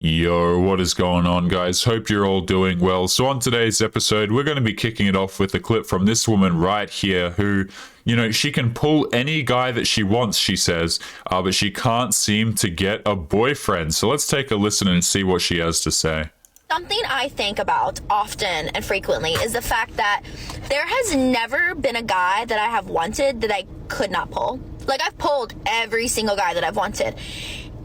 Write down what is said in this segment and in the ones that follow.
Yo, what is going on, guys? Hope you're all doing well. So, on today's episode, we're going to be kicking it off with a clip from this woman right here who, she can pull any guy that she wants, she says, but she can't seem to get a boyfriend. So, let's take a listen and see what she has to say. Something I think about often and frequently is the fact that there has never been a guy that I have wanted that I could not pull. Like, I've pulled every single guy that I've wanted.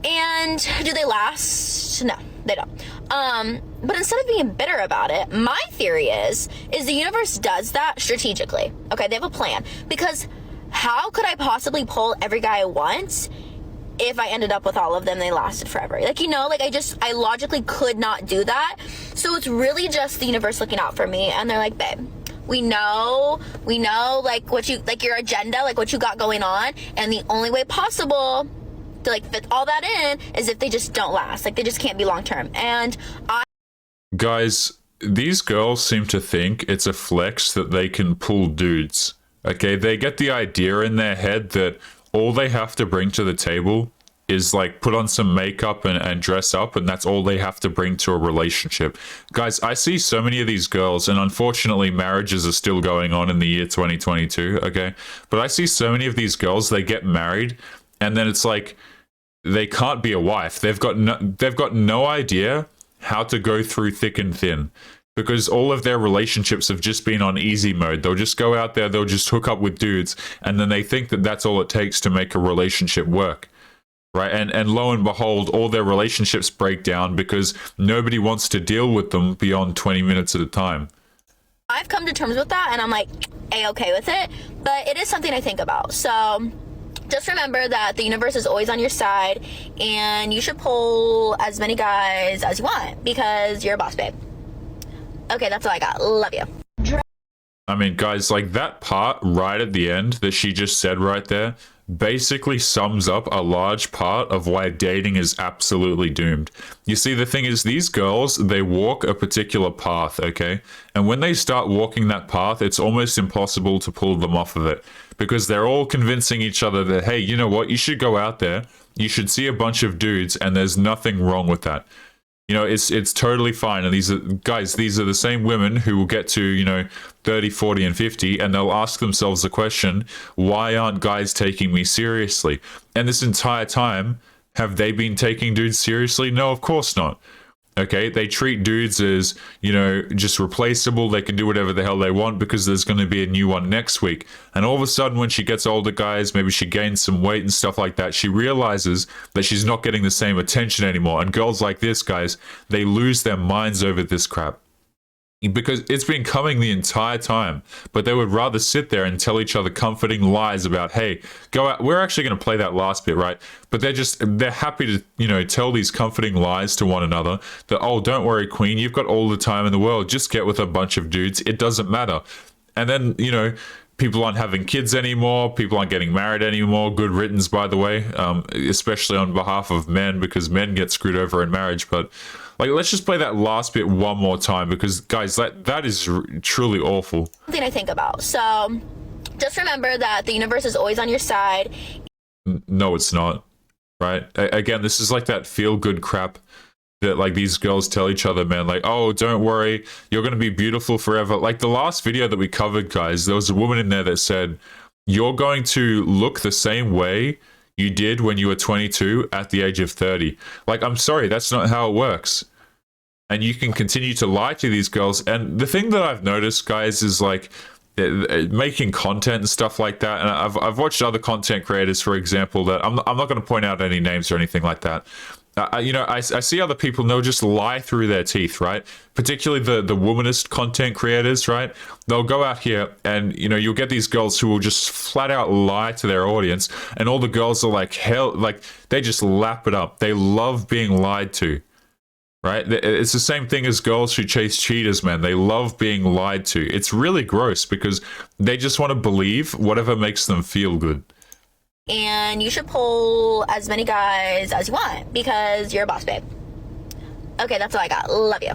And do they last? No, they don't. But instead of being bitter about it, my theory is the universe does that strategically. Okay, they have a plan. Because how could I possibly pull every guy I want if I ended up with all of them, they lasted forever? I logically could not do that. So it's really just the universe looking out for me. And they're like, babe, we know, like your agenda, like what you got going on. And the only way possible to fit all that in is if they just don't last. Like, they just can't be long term. And Guys, these girls seem to think it's a flex that they can pull dudes. Okay, they get the idea in their head that all they have to bring to the table is put on some makeup and dress up, and that's all they have to bring to a relationship. Guys, I see so many of these girls, and unfortunately marriages are still going on in the year 2022, okay? But I see so many of these girls, they get married, and then it's like they can't be a wife. They've got no idea how to go through thick and thin, because all of their relationships have just been on easy mode. They'll just go out there, they'll just hook up with dudes, and then they think that that's all it takes to make a relationship work, right? And lo and behold, all their relationships break down because nobody wants to deal with them beyond 20 minutes at a time. I've come to terms with that, and I'm like, A-okay with it, but it is something I think about. So just remember that the universe is always on your side, and you should pull as many guys as you want because you're a boss, babe. Okay, that's all I got. Love you. I mean, guys, that part right at the end that she just said right there basically sums up a large part of why dating is absolutely doomed. You see, the thing is, these girls, they walk a particular path, okay? And when they start walking that path, it's almost impossible to pull them off of it, because they're all convincing each other that, hey, you know what, you should go out there, you should see a bunch of dudes, and there's nothing wrong with that. It's totally fine. And these are the same women who will get to, 30, 40, and 50, and they'll ask themselves the question, why aren't guys taking me seriously? And this entire time, have they been taking dudes seriously? No, of course not. Okay, they treat dudes as, just replaceable. They can do whatever the hell they want because there's going to be a new one next week. And all of a sudden, when she gets older, guys, maybe she gains some weight and stuff like that, she realizes that she's not getting the same attention anymore. And girls like this, guys, they lose their minds over this crap, because it's been coming the entire time, but they would rather sit there and tell each other comforting lies about, hey, go out. We're actually going to play that last bit, right? But they're happy to, tell these comforting lies to one another that, oh, don't worry, queen, you've got all the time in the world. Just get with a bunch of dudes. It doesn't matter. And then, people aren't having kids anymore. People aren't getting married anymore. Good riddance, by the way, especially on behalf of men, because men get screwed over in marriage. But let's just play that last bit one more time, because guys, that is truly awful. Something I think about. So just remember that the universe is always on your side. No, it's not. Right? Again, this is that feel-good crap that these girls tell each other, man, oh, don't worry, you're going to be beautiful forever. The last video that we covered, guys, there was a woman in there that said, you're going to look the same way you did when you were 22 at the age of 30. I'm sorry, that's not how it works. And you can continue to lie to these girls. And the thing that I've noticed, guys, is making content and stuff like that. And I've watched other content creators, for example, that I'm not going to point out any names or anything like that. I see other people, and they'll just lie through their teeth, right? Particularly the womanist content creators, right? They'll go out here and, you'll get these girls who will just flat out lie to their audience, and all the girls are hell, they just lap it up. They love being lied to, right? It's the same thing as girls who chase cheaters, man. They love being lied to. It's really gross because they just want to believe whatever makes them feel good. And you should pull as many guys as you want because you're a boss, babe. Okay, that's all I got. Love you.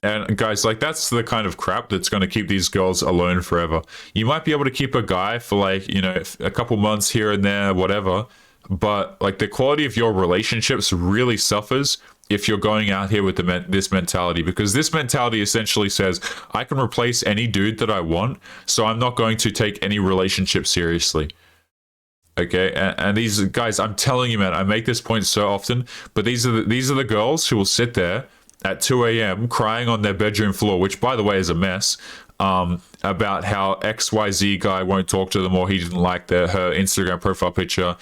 And guys, that's the kind of crap that's going to keep these girls alone forever. You might be able to keep a guy for a couple months here and there, whatever, but the quality of your relationships really suffers if you're going out here with this mentality, because this mentality essentially says I can replace any dude that I want, so I'm not going to take any relationship seriously. Okay, and these guys, I'm telling you, man, I make this point so often, but these are the girls who will sit there at 2 a.m. crying on their bedroom floor, which, by the way, is a mess, about how XYZ guy won't talk to them, or he didn't like her Instagram profile picture,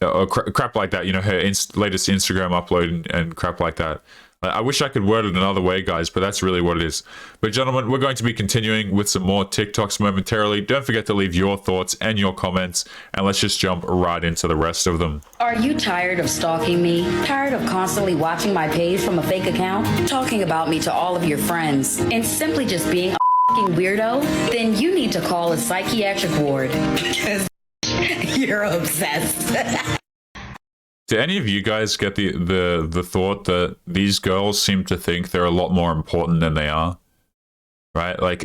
or crap like that, her latest Instagram upload and crap like that. I wish I could word it another way, guys, but that's really what it is. But gentlemen, we're going to be continuing with some more TikToks momentarily. Don't forget to leave your thoughts and your comments, and let's just jump right into the rest of them. Are you tired of stalking me? Tired of constantly watching my page from a fake account? Talking about me to all of your friends? And simply just being a fucking weirdo? Then you need to call a psychiatric ward. Because you're obsessed. Do any of you guys get the thought that these girls seem to think they're a lot more important than they are? Right? Like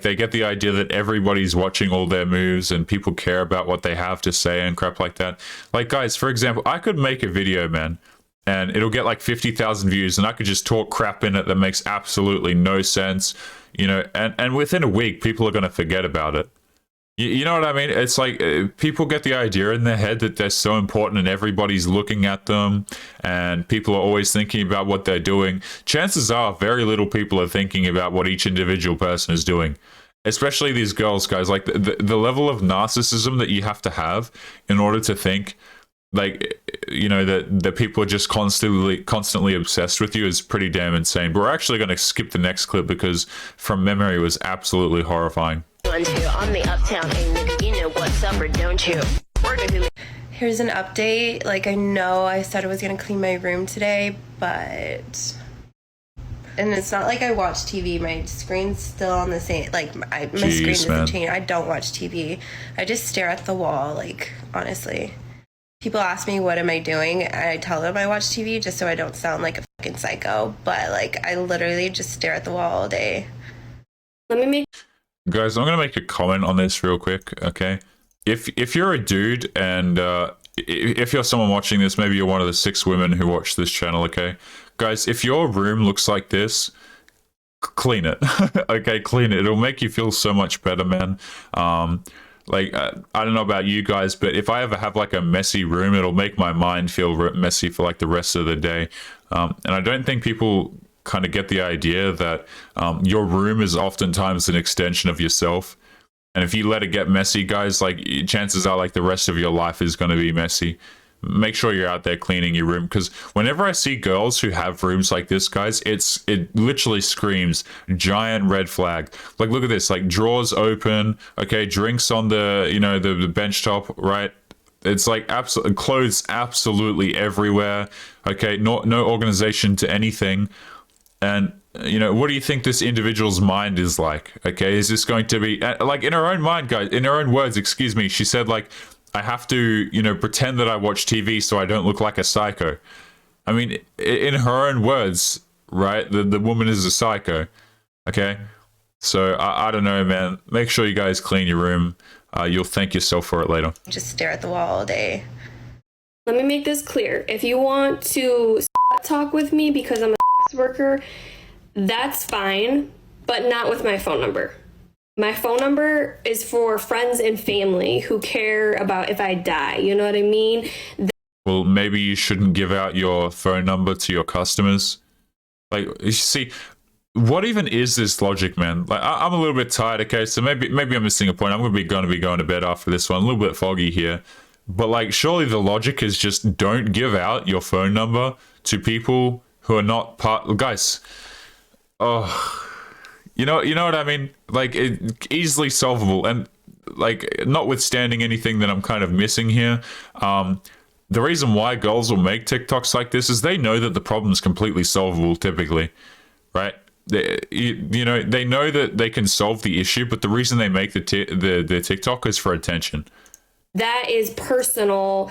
they get the idea that everybody's watching all their moves and people care about what they have to say and crap like that. Like, guys, for example, I could make a video, man, and it'll get like 50,000 views, and I could just talk crap in it that makes absolutely no sense, and within a week, people are going to forget about it. You know what I mean? It's like people get the idea in their head that they're so important and everybody's looking at them and people are always thinking about what they're doing. Chances are very little people are thinking about what each individual person is doing, especially these girls, guys. Like the level of narcissism that you have to have in order to think like, that people are just constantly obsessed with you is pretty damn insane. But we're actually going to skip the next clip because from memory it was absolutely horrifying. I'm the uptown, hey nigga, you know what's up, or don't you? Here's an update. Like, I know I said I was gonna clean my room today, but... And it's not like I watch TV. My screen's still on the same... Like, my screen doesn't change. I don't watch TV. I just stare at the wall, like, honestly. People ask me, what am I doing? I tell them I watch TV just so I don't sound like a fucking psycho. But, like, I literally just stare at the wall all day. Let me make... Guys, I'm going to make a comment on this real quick, okay? If you're a dude and if you're someone watching this, maybe you're one of the 6 women who watch this channel, okay? Guys, if your room looks like this, clean it, okay? Clean it. It'll make you feel so much better, man. I don't know about you guys, but if I ever have like a messy room, it'll make my mind feel messy for like the rest of the day. And I don't think people kind of get the idea that your room is oftentimes an extension of yourself, and if you let it get messy, guys, like chances are like the rest of your life is going to be messy. Make sure you're out there cleaning your room, because whenever I see girls who have rooms like this, guys, it literally screams giant red flag. Like, look at this, like drawers open, okay, drinks on the the bench top, right? It's like clothes absolutely everywhere, okay, no organization to anything. And, what do you think this individual's mind is like? Okay, is this going to be, like, in her own mind, guys, in her own words, excuse me, she said, like, I have to, pretend that I watch TV so I don't look like a psycho. I mean, in her own words, right, the woman is a psycho, okay? So, I don't know, man. Make sure you guys clean your room. You'll thank yourself for it later. Just stare at the wall all day. Let me make this clear. If you want to talk with me because I'm a worker, that's fine, but not with my phone number. My phone number is for friends and family who care about if I die. You know what I mean? Well, maybe you shouldn't give out your phone number to your customers. Like, you see, what even is this logic, man? Like, I'm a little bit tired, okay? So maybe I'm missing a point. I'm going to be going to bed after this one. A little bit foggy here. But, like, surely the logic is just don't give out your phone number to people who are not part... Guys, you know what I mean? Like, easily solvable. And, like, notwithstanding anything that I'm kind of missing here, the reason why girls will make TikToks like this is they know that the problem is completely solvable, typically, right? They know that they can solve the issue, but the reason they make the TikTok is for attention. That is personal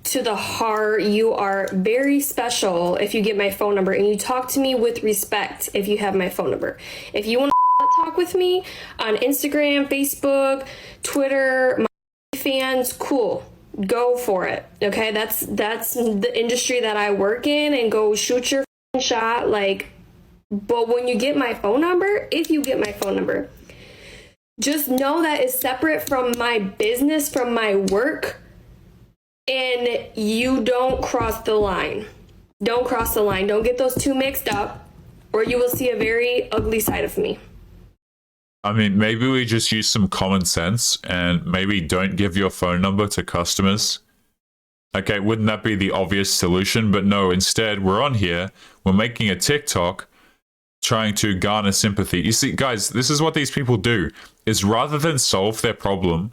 to the heart. You are very special if you get my phone number, and you talk to me with respect if you have my phone number. If you want to talk with me on Instagram, Facebook, Twitter, my fans, cool, go for it. Okay, that's the industry that I work in, and go shoot your shot, like, but when you get my phone number, if you get my phone number, just know that it's separate from my business, from my work, and you don't cross the line. Don't cross the line. Don't get those two mixed up, or you will see a very ugly side of me. I mean, maybe we just use some common sense and maybe don't give your phone number to customers. Okay, wouldn't that be the obvious solution? But no, instead, we're on here, we're making a TikTok trying to garner sympathy. You see, guys, this is what these people do, is rather than solve their problem,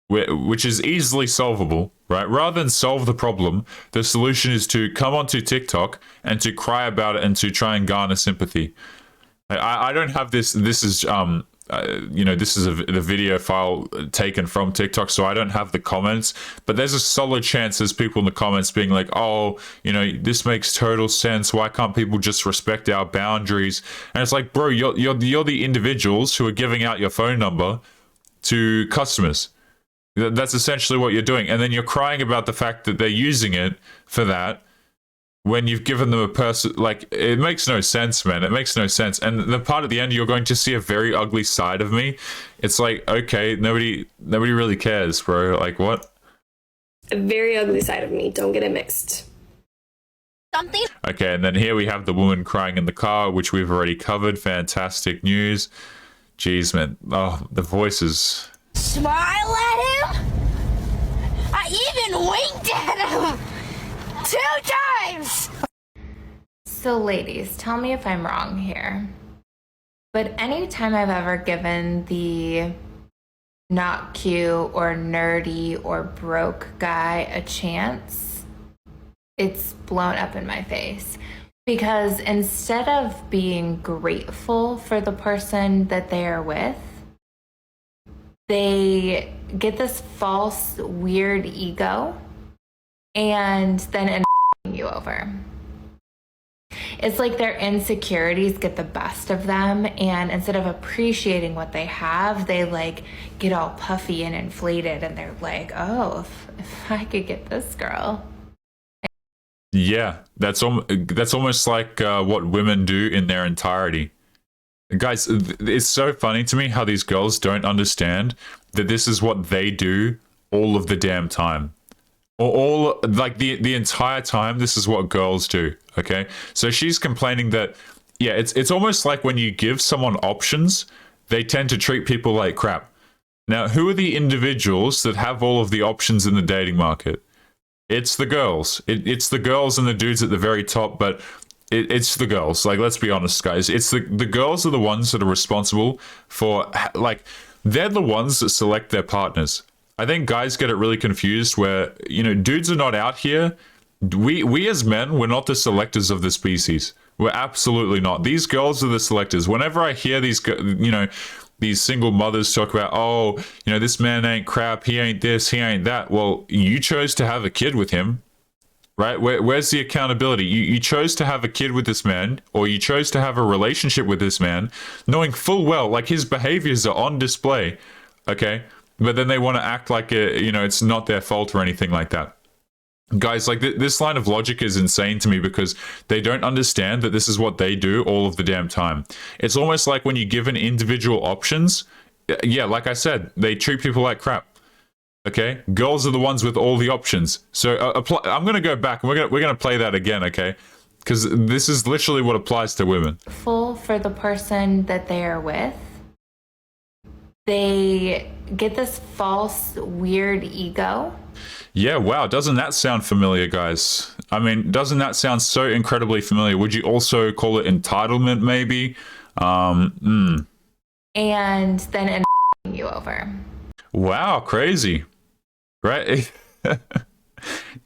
which is easily solvable, right? Rather than solve the problem, the solution is to come onto TikTok and to cry about it and to try and garner sympathy. I don't have this. This is this is the video file taken from TikTok, so I don't have the comments. But there's a solid chance there's people in the comments being like, "Oh, this makes total sense. Why can't people just respect our boundaries?" And it's like, bro, you're the individuals who are giving out your phone number to customers. That's essentially what you're doing, and then you're crying about the fact that they're using it for that. When you've given them a person, like, it makes no sense, man. It makes no sense. And the part at the end, you're going to see a very ugly side of me. It's like, okay, nobody really cares, bro. Like, what? A very ugly side of me. Don't get it mixed. Something. Okay, and then here we have the woman crying in the car, which we've already covered. Fantastic news. Jeez, man. Oh, the voices. Smile at him? I even winked at him 2 times! So ladies, tell me if I'm wrong here, but anytime I've ever given the not cute or nerdy or broke guy a chance, it's blown up in my face. Because instead of being grateful for the person that they are with, they get this false, weird ego and then end up you over. It's like their insecurities get the best of them, and instead of appreciating what they have, they like get all puffy and inflated, and they're like, oh, if I could get this girl. Yeah, that's almost like what women do in their entirety. Guys, it's so funny to me how these girls don't understand that this is what they do all of the damn time. All like the entire time, this is what girls do. Okay, so she's complaining that, yeah, it's almost like when you give someone options, they tend to treat people like crap. Now, who are the individuals that have all of the options in the dating market? It's the girls. It's the girls and the dudes at the very top, but it's the girls. Like, let's be honest, guys. It's the girls are the ones that are responsible for, like, they're the ones that select their partners. I think guys get it really confused where, dudes are not out here. We as men, we're not the selectors of the species. We're absolutely not. These girls are the selectors. Whenever I hear these single mothers talk about, oh, this man ain't crap, he ain't this, he ain't that. Well, you chose to have a kid with him, right? Where's the accountability? You chose to have a kid with this man, or you chose to have a relationship with this man, knowing full well, like, his behaviors are on display, okay? But then they want to act like it's not their fault or anything like that. Guys, like, this line of logic is insane to me because they don't understand that this is what they do all of the damn time. It's almost like when you give an individual options, yeah, like I said, they treat people like crap. Okay, girls are the ones with all the options. So I'm gonna go back and we're gonna play that again, okay? Because this is literally what applies to women. Full for the person that they are with. They get this false, weird ego. Yeah, wow. Doesn't that sound familiar, guys? I mean, doesn't that sound so incredibly familiar? Would you also call it entitlement, maybe? And then end you over. Wow, crazy. Right?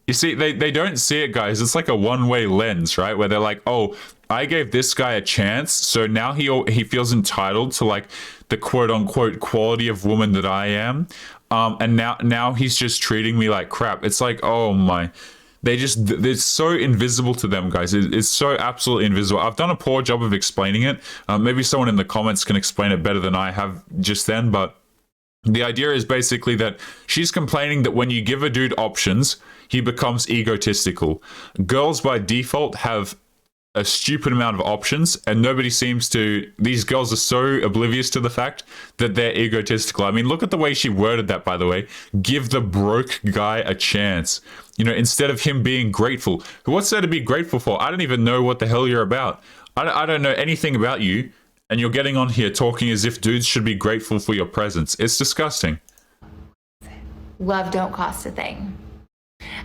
You see, they don't see it, guys. It's like a one-way lens, right? Where they're like, oh, I gave this guy a chance, so now he feels entitled to, like, the quote-unquote quality of woman that I am. And now he's just treating me like crap. It's like, oh my, it's so invisible to them, guys. It's so absolutely invisible. I've done a poor job of explaining it. Maybe someone in the comments can explain it better than I have just then, but the idea is basically that she's complaining that when you give a dude options, he becomes egotistical. Girls by default have a stupid amount of options, and nobody seems to. These girls are so oblivious to the fact that they're egotistical. I mean, look at the way she worded that, by the way. Give the broke guy a chance. You know, instead of him being grateful. What's there to be grateful for? I don't even know what the hell you're about. I don't know anything about you, and you're getting on here talking as if dudes should be grateful for your presence. It's disgusting. Love don't cost a thing.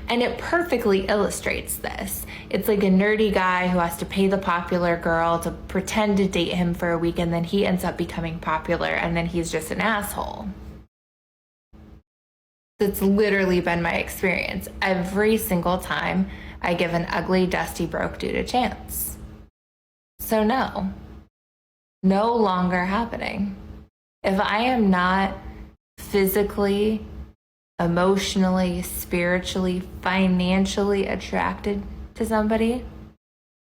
And it perfectly illustrates this. It's like a nerdy guy who has to pay the popular girl to pretend to date him for a week, and then he ends up becoming popular, and then he's just an asshole. That's literally been my experience. Every single time I give an ugly, dusty, broke dude a chance. So no longer happening. If I am not physically, emotionally, spiritually, financially attracted to somebody.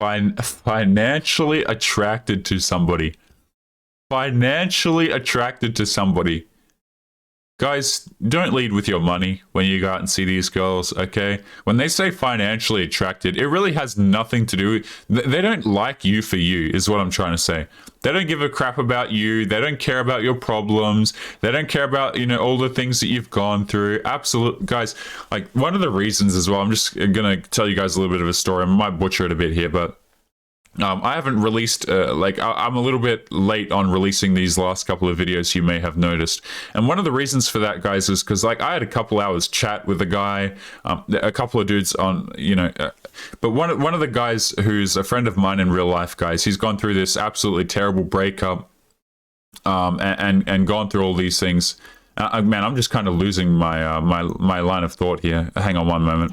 Financially attracted to somebody. Financially attracted to somebody. Guys, don't lead with your money when you go out and see these girls, okay? When they say financially attracted, it really has nothing to do with... They don't like you for you, is what I'm trying to say. They don't give a crap about you. They don't care about your problems. They don't care about, you know, all the things that you've gone through. Absolute, guys, like, one of the reasons as well, I'm just going to tell you guys a little bit of a story. I might butcher it a bit here, but... I haven't released, I'm a little bit late on releasing these last couple of videos, you may have noticed. And one of the reasons for that, guys, is because, like, I had a couple hours chat with a guy, a couple of dudes on, you know, but one of the guys who's a friend of mine in real life, guys, he's gone through this absolutely terrible breakup, and gone through all these things. Man, I'm just kind of losing my my line of thought here. Hang on one moment.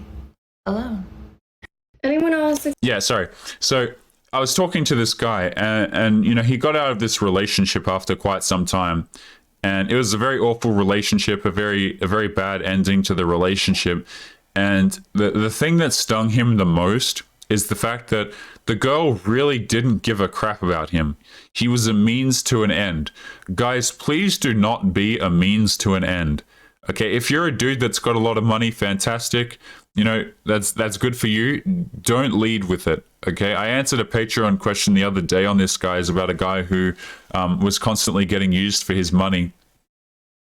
Hello. Anyone else? Yeah, sorry. So... I was talking to this guy, and you know, he got out of this relationship after quite some time, and it was a very awful relationship, a very bad ending to the relationship. And the thing that stung him the most is the fact that the girl really didn't give a crap about him. He was a means to an end. Guys, please do not be a means to an end. Okay, if you're a dude that's got a lot of money, fantastic. You know, that's good for you. Don't lead with it. Okay, I answered a Patreon question the other day on this, guys, about a guy who was constantly getting used for his money.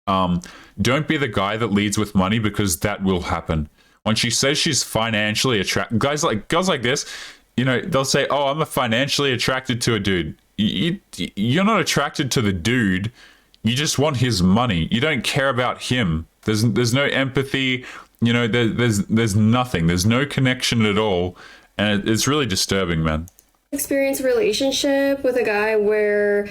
Don't be the guy that leads with money, because that will happen. When she says she's financially attracted, girls like this, you know, they'll say, "Oh, I'm financially attracted to a dude." You're not attracted to the dude. You just want his money. You don't care about him. There's no empathy. You know, there's nothing. There's no connection at all. And it's really disturbing, man. Experience a relationship with a guy where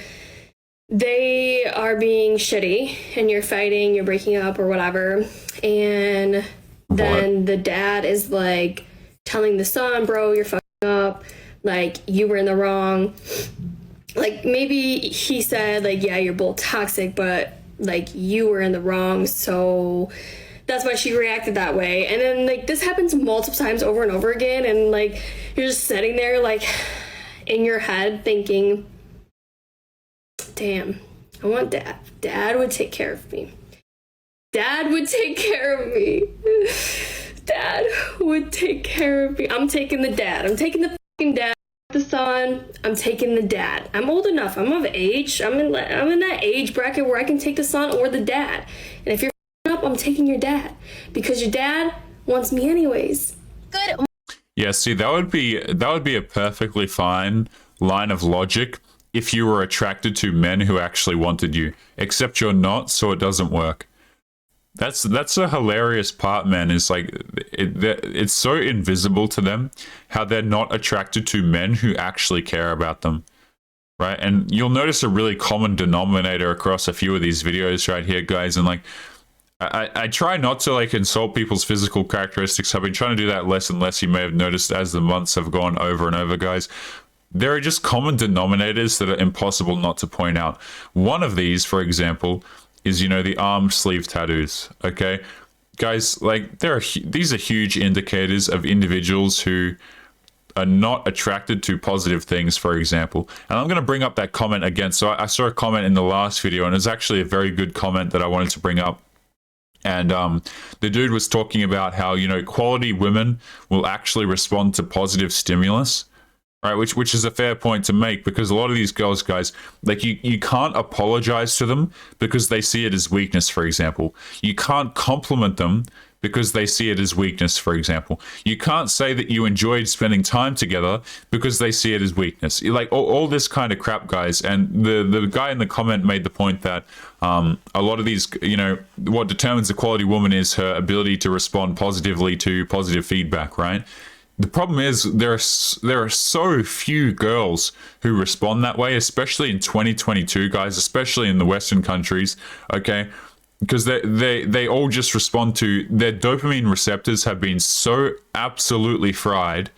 they are being shitty and you're fighting, you're breaking up or whatever. And then the dad is like telling the son, bro, you're fucking up. Like, you were in the wrong. Like, maybe he said, like, yeah, you're both toxic, but like, you were in the wrong. So that's why she reacted that way. And then, like, this happens multiple times over and over again. And, like, you're just sitting there, like, in your head thinking, damn, I want dad. Dad would take care of me. Dad would take care of me. Dad would take care of me. I'm taking the dad. I'm taking the fucking dad. The son. I'm taking the dad. I'm old enough. I'm of age. I'm in that age bracket where I can take the son or the dad. And if you're up, I'm taking your dad, because your dad wants me anyways. Good. Yeah, see, that would be a perfectly fine line of logic if you were attracted to men who actually wanted you. Except you're not, so it doesn't work. That's a hilarious part, man. Is like it's so invisible to them how they're not attracted to men who actually care about them, right? And you'll notice a really common denominator across a few of these videos right here, guys. And like, I try not to like insult people's physical characteristics. I've been trying to do that less and less. You may have noticed as the months have gone over and over, guys. There are just common denominators that are impossible not to point out. One of these, for example, is, you know, the arm sleeve tattoos. Okay, guys, like these are huge indicators of individuals who are not attracted to positive things, for example. And I'm going to bring up that comment again. So I saw a comment in the last video, and it's actually a very good comment that I wanted to bring up. And the dude was talking about how, you know, quality women will actually respond to positive stimulus, right? Which is a fair point to make, because a lot of these girls, guys, like you can't apologize to them because they see it as weakness, for example. You can't compliment them because they see it as weakness, for example. You can't say that you enjoyed spending time together because they see it as weakness. Like all this kind of crap, guys. And the guy in the comment made the point that a lot of these, you know, what determines a quality woman is her ability to respond positively to positive feedback, right? The problem is there are so few girls who respond that way, especially in 2022, guys, especially in the Western countries, okay? Because they all just respond to their dopamine receptors have been so absolutely fried,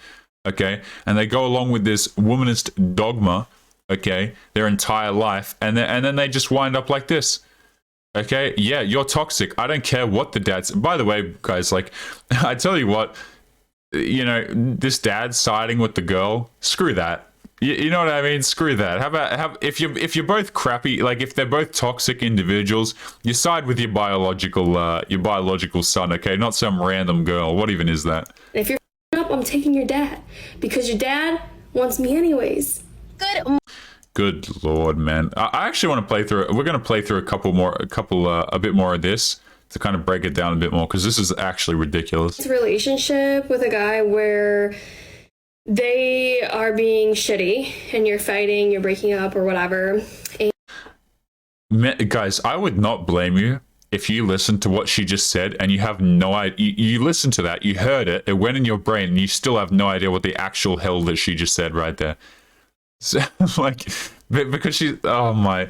okay? And they go along with this womanist dogma, okay, their entire life, and then they just wind up like this. Okay, yeah, you're toxic. I don't care what the dad's. By the way, guys, like, I tell you what, you know, this dad siding with the girl, screw that. You know what I mean? Screw that. How about if you're both crappy, like if they're both toxic individuals, you side with your biological son, okay? Not some random girl. What even is that? If you're up, I'm taking your dad because your dad wants me anyways. Good Lord, man. I actually want to play through. We're going to play through a bit more of this to kind of break it down a bit more, because this is actually ridiculous. It's a relationship with a guy where they are being shitty and you're fighting, you're breaking up or whatever. Guys, I would not blame you if you listened to what she just said and you have no idea. You listened to that, you heard it, it went in your brain, and you still have no idea what the actual hell that she just said right there. So, like, because she, oh my,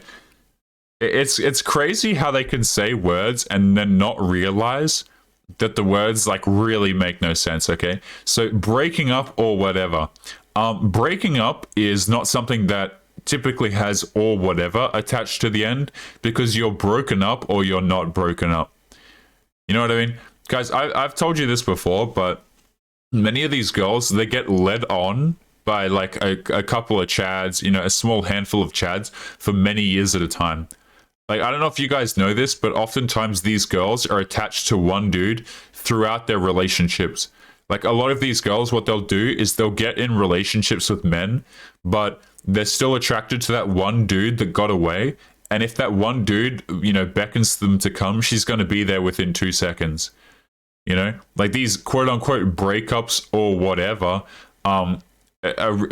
it's crazy how they can say words and then not realize that the words like really make no sense. Okay, so breaking up or whatever, breaking up is not something that typically has or whatever attached to the end, because you're broken up or you're not broken up. You know what I mean, guys? I've told you this before, but many of these girls, they get led on by like a couple of chads, you know, a small handful of chads for many years at a time. Like, I don't know if you guys know this, but oftentimes these girls are attached to one dude throughout their relationships. Like, a lot of these girls, what they'll do is they'll get in relationships with men, but they're still attracted to that one dude that got away. And if that one dude, you know, beckons them to come, she's going to be there within 2 seconds. You know, like these quote unquote breakups or whatever, are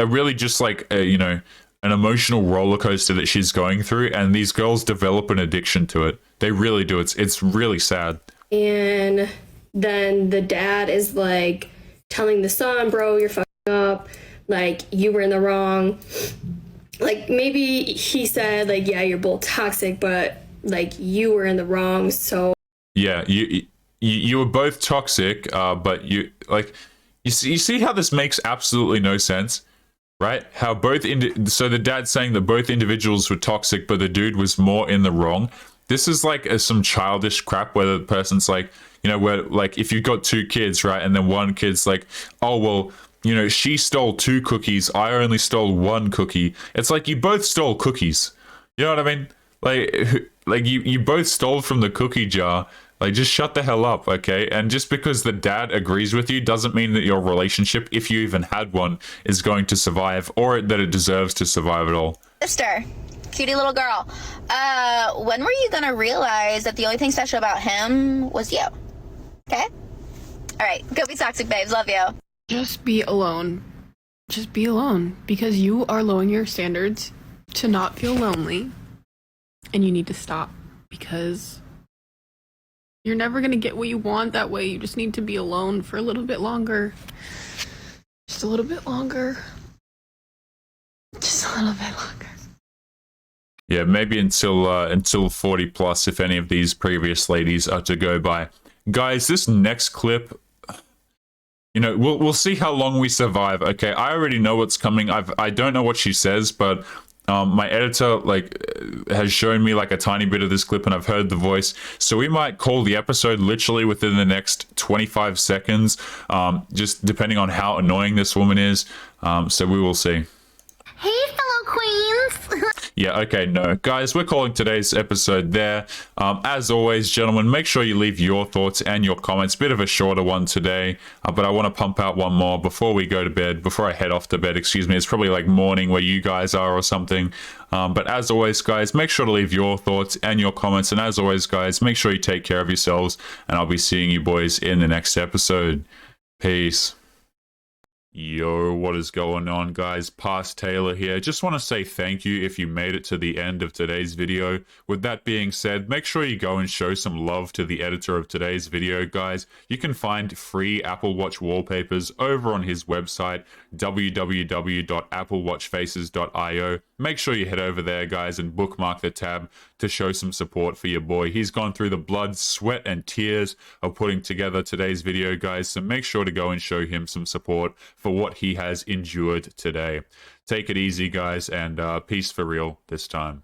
really just like, you know, an emotional roller coaster that she's going through, and these girls develop an addiction to it. They really do. It's really sad. And then the dad is like telling the son, bro, you're fucking up. Like, you were in the wrong. Like, maybe he said, like, yeah, you're both toxic, but like you were in the wrong. So yeah, you were both toxic, but you like, you see how this makes absolutely no sense. Right? How so the dad's saying that both individuals were toxic, but the dude was more in the wrong. This is like some childish crap where the person's like, you know, where like if you've got two kids, right? And then one kid's like, oh, well, you know, she stole 2 cookies. I only stole 1 cookie. It's like you both stole cookies. You know what I mean? Like you both stole from the cookie jar. Like, just shut the hell up, okay? And just because the dad agrees with you doesn't mean that your relationship, if you even had one, is going to survive, or that it deserves to survive at all. Sister, cutie little girl. When were you gonna realize that the only thing special about him was you? Okay? Alright, go be toxic, babes. Love you. Just be alone. Just be alone. Because you are lowering your standards to not feel lonely. And you need to stop. Because you're never going to get what you want that way. You just need to be alone for a little bit longer. Just a little bit longer. Just a little bit longer. Yeah, maybe until 40 plus, if any of these previous ladies are to go by. Guys, this next clip, you know, we'll see how long we survive. Okay, I already know what's coming. I don't know what she says, but my editor has shown me like a tiny bit of this clip, and I've heard the voice, so we might call the episode literally within the next 25 seconds, just depending on how annoying this woman is. So we will see. Hey, fellow queens. Yeah, okay, no. Guys, we're calling today's episode there. As always, gentlemen, make sure you leave your thoughts and your comments. Bit of a shorter one today, but I want to pump out one more before we go to bed, before I head off to bed, excuse me. It's probably like morning where you guys are or something. But as always, guys, make sure to leave your thoughts and your comments. And as always, guys, make sure you take care of yourselves. And I'll be seeing you boys in the next episode. Peace. Yo, what is going on, guys? Past Taylor here. Just want to say thank you if you made it to the end of today's video. With that being said, make sure you go and show some love to the editor of today's video, guys. You can find free Apple Watch wallpapers over on his website, www.applewatchfaces.io. Make sure you head over there, guys, and bookmark the tab to show some support for your boy. He's gone through the blood, sweat, and tears of putting together today's video, guys, so make sure to go and show him some support for what he has endured today. Take it easy, guys, and peace for real this time.